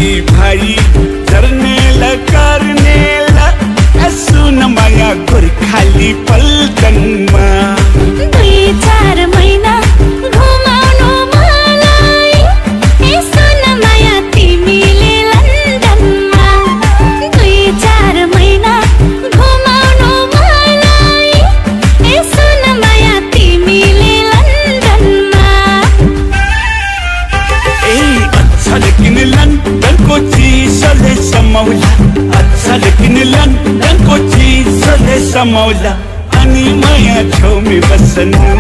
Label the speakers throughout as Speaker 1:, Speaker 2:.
Speaker 1: भाई झर्नेला कर्नेला सुन माया गोर्खाली पल्टनमा
Speaker 2: 2-4 महिना घुमाउनु मलाई ए सुन माया तिमीले लन्डनमा 2-4 महिना घुमाउनु मलाई ए सुन माया तिमीले लन्डनमा
Speaker 1: ए अच्छा लेकिन लन्डनको चिसोले समाउला अच्छा लेकिन लन्डनको चिसोले समाउला अनि माया छेउमै बस्नु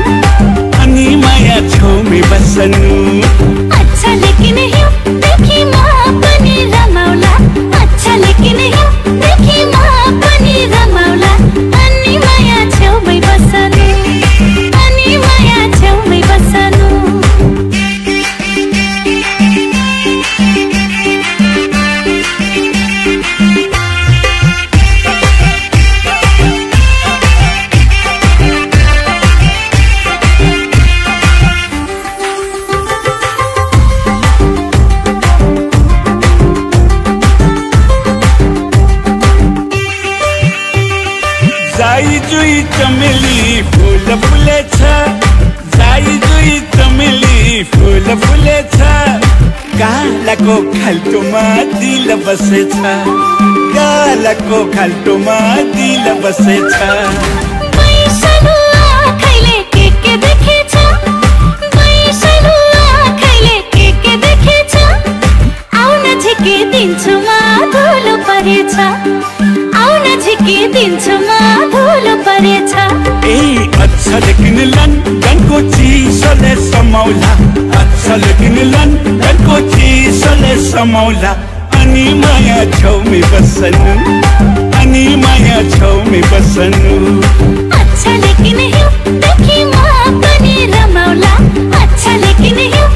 Speaker 1: अनि माया छेउमै बस्नु
Speaker 2: अच्छा लेकिन हिउँ देखि म पनि रमाउला अच्छा लेकिन हिउँ देखि म पनि रमाउला अनि माया छेउमै बस्नु अनि माया छेउमै बस्नु
Speaker 1: जाई जुई चमेली फूल फुलेछ जाई जुई चमेली फूल फुलेछ गालाको खाल्टोमा दिल बसेछ गालाको खाल्टोमा दिल बसेछ
Speaker 2: बैसनु आँखाले के देखेछ बैसनु आँखाले के देखेछ आउन झिके दिन्छु म धुलो परेछ आउन झिके दिन्छु म धुलो परेछ
Speaker 1: ए अच्छा लेकिन लन्डनको चिसोले समाउला अच्छा लेकिन लन्डनको चिसोले समाउला अनि माया छेउमै बस्नु अनि माया छेउमै बस्नु
Speaker 2: अच्छा लेकिन हिउँ देखि म पनि रमाउला अच्छा लेकिन हिउँ